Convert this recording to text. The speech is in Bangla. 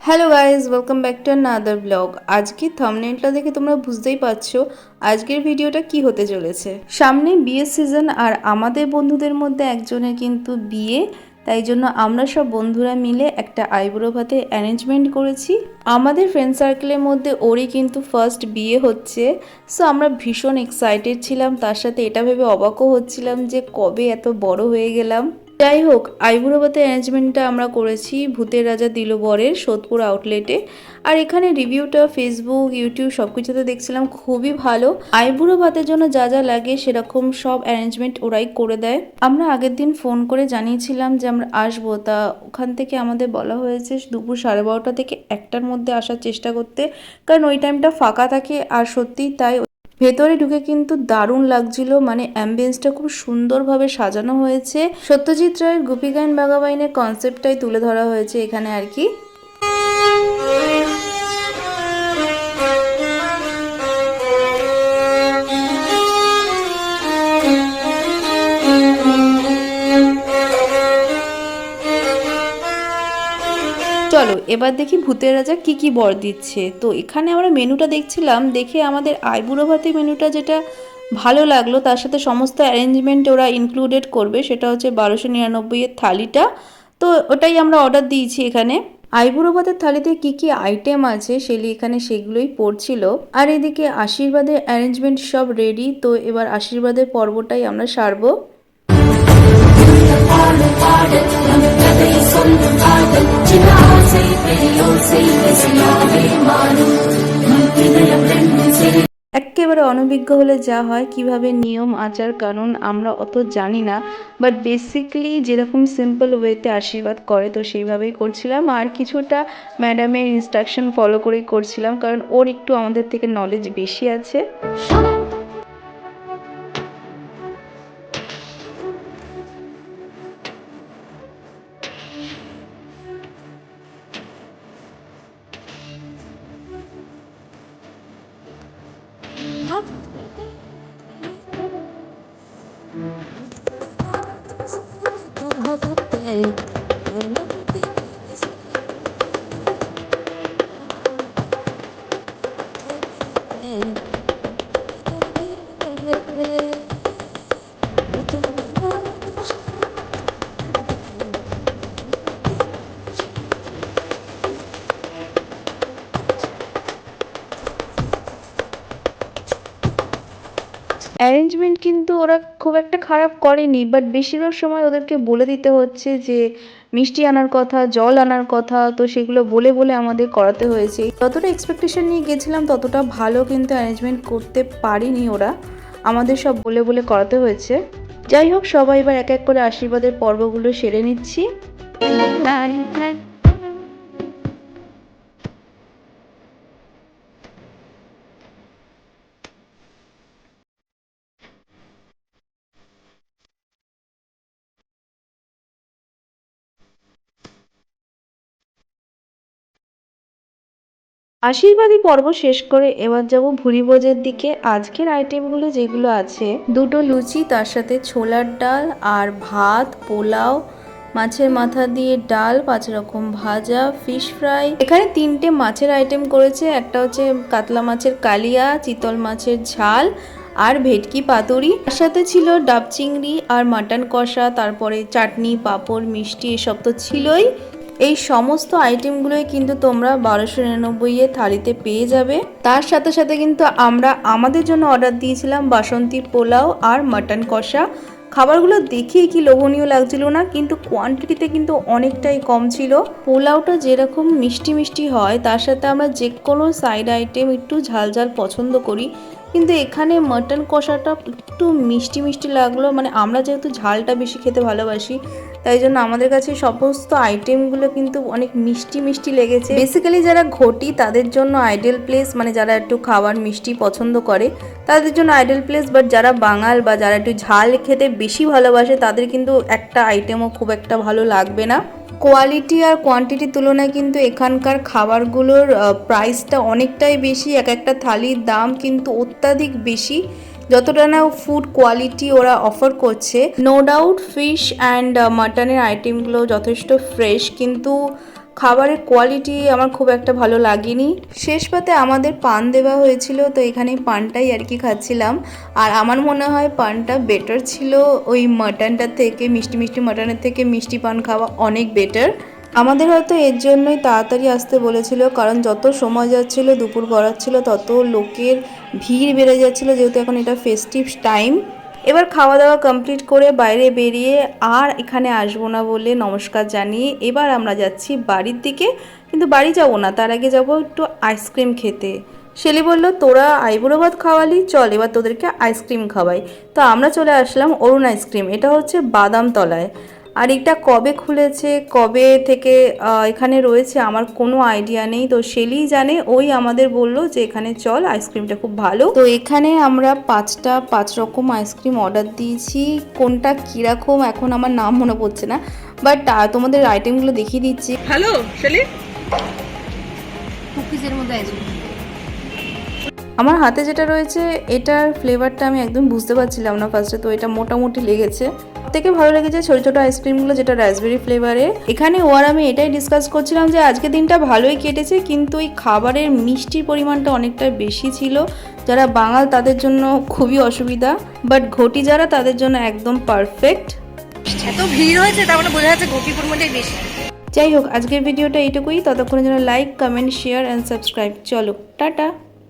Hello guys, welcome back to another blog. আজকে থাম্বনেলটা দেখে তোমরা বুঝতেই পারছো আজকের ভিডিওটা কি হতে চলেছে। সামনে বিয়ের সিজন আর আমাদের বন্ধুদের মধ্যে একজনের কিন্তু বিয়ে, তাই জন্য আমরা সব বন্ধুরা মিলে একটা আইবুড়ো ভাতের অ্যারেঞ্জমেন্ট করেছি। আমাদের ফ্রেন্ড সার্কেলের মধ্যে ওরই কিন্তু ফার্স্ট বিয়ে হচ্ছে, সো আমরা ভীষণ এক্সাইটেড ছিলাম। তার সাথে এটা ভেবে অবাকও হচ্ছিলাম যে কবে এত বড় হয়ে গেলাম। যাই হোক, আইবুড়ো ভাতের অ্যারেঞ্জমেন্টটা আমরা করেছি ভূতের রাজা দিলবরের সোদপুর আউটলেটে। আর এখানে রিভিউটা ফেসবুক, ইউটিউব সব কিছুতে দেখছিলাম খুবই ভালো। আইবুড়ো ভাতের জন্য যা যা লাগে সেরকম সব অ্যারেঞ্জমেন্ট ওরাই করে দেয়। আমরা আগের দিন ফোন করে জানিয়েছিলাম যে আমরা আসবো, তা ওখান থেকে আমাদের বলা হয়েছে দুপুর 12:30 থেকে 1টার মধ্যে আসার চেষ্টা করতে, কারণ ওই টাইমটা ফাঁকা থাকে। আর সত্যিই তাই, ভেতরে ঢুকে কিন্তু দারুণ লাগছিল, মানে অ্যাম্বিয়েন্সটা খুব সুন্দরভাবে সাজানো হয়েছে। সত্যজিৎ রায়ের গুপি গাইন বাঘা বাইনের কনসেপ্টটাই তুলে ধরা হয়েছে এখানে আর কি। চলো এবার দেখি ভূতের রাজা কি কি বর দিচ্ছে। তো এখানে আমরা মেনুটা দেখছিলাম, দেখে আমাদের আইবুড়ো ভাতের মেনুটা যেটা ভালো লাগলো, তার সাথে সমস্ত অ্যারেঞ্জমেন্ট ওরা ইনক্লুডেড করবে, সেটা হচ্ছে 1299 থালিটা। তো ওটাই আমরা অর্ডার দিয়েছি এখানে। আইবুড়ো ভাতের থালিতে কি কি আইটেম আছে সেলি এখানে সেগুলোই পড়ছিল। আর এদিকে আশীর্বাদের অ্যারেঞ্জমেন্ট সব রেডি। তো এবার আশীর্বাদের পর্বটাই আমরা সারবো। একেবারে অনভিজ্ঞ হলে যা হয়, কিভাবে নিয়ম আচার কানুন আমরা অত জানি না, বাট বেসিক্যালি যেরকম সিম্পল ওয়েতে আশীর্বাদ করে তো সেইভাবেই করছিলাম। আর কিছুটা ম্যাডামের ইনস্ট্রাকশন ফলো করেই করছিলাম, কারণ ওর একটু আমাদের থেকে নলেজ বেশি আছে। অ্যারেঞ্জমেন্ট কিন্তু ওরা খুব একটা খারাপ করেনি, বাট বেশিরভাগ সময় ওদেরকে বলে দিতে হচ্ছে যে মিষ্টি আনার কথা, জল আনার কথা, তো সেগুলো বলে বলে আমাদের করাতে হয়েছে। যতটা এক্সপেকটেশন নিয়ে গেছিলাম ততটা ভালো কিন্তু অ্যারেঞ্জমেন্ট করতে পারিনি ওরা, আমাদের সব বলে বলে করাতে হয়েছে। যাই হোক, সবাই এবার এক এক করে আশীর্বাদের পর্বগুলো সেরে নিচ্ছি। আশীর্বাদী পর্ব শেষ করে এবার যাব ভুরিভোজের দিকে। আজকের আইটেমগুলো যেগুলো আছে, দুটো লুচি, তার সাথে ছোলার ডাল আর ভাত, পোলাও, মাছের মাথা দিয়ে ডাল, 5 রকম ভাজা, ফিশ ফ্রাই। এখানে 3টে মাছের আইটেম করেছে, একটা হচ্ছে কাতলা মাছের কালিয়া, চিতল মাছের ঝাল আর ভেটকি পাতুরি। তার সাথে ছিল ডাব চিংড়ি আর মাটন কষা, তারপরে চাটনি, পাঁপড়, মিষ্টি, এসব তো ছিলই। এই সমস্ত আইটেমগুলোই কিন্তু তোমরা 1299 থালিতে পেয়ে যাবে। তার সাথে সাথে কিন্তু আমরা আমাদের জন্য অর্ডার দিয়েছিলাম বাসন্তী পোলাও আর মাটন কষা। খাবারগুলো দেখেই কি লোভনীয় লাগছিল না, কিন্তু কোয়ান্টিটিতে কিন্তু অনেকটাই কম ছিল। পোলাওটা যেরকম মিষ্টি মিষ্টি হয়, তার সাথে আমরা যে কোনো সাইড আইটেম একটু ঝাল ঝাল পছন্দ করি, কিন্তু এখানে মাটন কষাটা একটু মিষ্টি মিষ্টি লাগলো। মানে আমরা যেহেতু ঝালটা বেশি খেতে ভালোবাসি, তাই জন্য আমাদের কাছে সমস্ত আইটেমগুলো কিন্তু অনেক মিষ্টি মিষ্টি লেগেছে। বেসিক্যালি যারা ঘটি তাদের জন্য আইডেল প্লেস, মানে যারা একটু খাবার মিষ্টি পছন্দ করে তাদের জন্য আইডেল প্লেস, বাট যারা বাঙাল বা যারা একটু ঝাল খেতে বেশি ভালোবাসে তাদের কিন্তু একটা আইটেমও খুব একটা ভালো লাগবে না। কোয়ালিটি আর কোয়ান্টিটির তুলনায় কিন্তু এখানকার খাবারগুলোর প্রাইসটা অনেকটাই বেশি, এক একটা থালির দাম কিন্তু অত্যাধিক বেশি। যতটা না ফুড কোয়ালিটি ওরা অফার করছে, নো ডাউট ফিশ অ্যান্ড মাটনের আইটেমগুলো যথেষ্ট ফ্রেশ, কিন্তু খাবারের কোয়ালিটি আমার খুব একটা ভালো লাগেনি। শেষ পাতে আমাদের পান দেওয়া হয়েছিল, তো এখানে পানটাই আর কি খাচ্ছিলাম। আর আমার মনে হয় পানটা বেটার ছিল ওই মাটনটার থেকে, মিষ্টি মিষ্টি মাটনের থেকে মিষ্টি পান খাওয়া অনেক বেটার। আমাদের হয়তো এর জন্যই তাড়াতাড়ি আসতে বলেছিল, কারণ যত সময় যাচ্ছিল, দুপুর গড়াচ্ছিল, তত লোকের ভিড় বেড়ে যাচ্ছিল, যেহেতু এখন এটা ফেস্টিভ টাইম। এবার খাওয়া দাওয়া কমপ্লিট করে বাইরে বেরিয়ে আর এখানে আসবো না বলে নমস্কার জানিয়ে এবার আমরা যাচ্ছি বাড়ির দিকে। কিন্তু বাড়ি যাবো না, তার আগে যাবো একটু আইসক্রিম খেতে। শেলি বলল, তোরা আইবুড়ো ভাত খাওয়ালি, চল এবার তোদেরকে আইসক্রিম খাওয়াই। তো আমরা চলে আসলাম অরুণ আইসক্রিম। এটা হচ্ছে বাদাম তলায়। আর এটা কবে খুলেছে, কবে থেকে এখানে রয়েছে আমার কোনো আইডিয়া নেই। তো শেলি জানে, ওই আমাদের বলল যে এখানে চল, আইসক্রিমটা খুব ভালো। তো এখানে আমরা 5 রকম আইসক্রিম অর্ডার দিয়েছি। কোনটা কীরকম এখন আমার নাম মনে পড়ছে না, বাট তোমাদের আইটেমগুলো দেখিয়ে দিচ্ছি। হ্যালো শেলি, কুকিজের মধ্যে আইসক্রিম। আমার হাতে যেটা রয়েছে এটার ফ্লেভারটা আমি একদম বুঝতে পারছিলাম না ফার্স্টে, তো এটা মোটামুটি লেগেছে। থেকে ভালো লেগেছে ছোটো ছোটো আইসক্রিমগুলো, যেটা রাসবেরি ফ্লেভারে। এখানে আর আমি এটাই ডিসকাস করছিলাম যে আজকে দিনটা ভালোই কেটেছে, কিন্তু এই খাবারের মিষ্টির পরিমাণটা অনেকটা বেশি ছিল। যারা বাঙাল তাদের জন্য খুবই অসুবিধা, বাট ঘটি যারা তাদের জন্য একদম পারফেক্ট। এত ভিড় হয়েছে, তার মানে বোঝা যাচ্ছে ঘটির পরিমাণটাই বেশি। যাই হোক, আজকের ভিডিওটা এইটুকুই। ততক্ষণের জন্য like, comment, share and subscribe. চলো টাটা।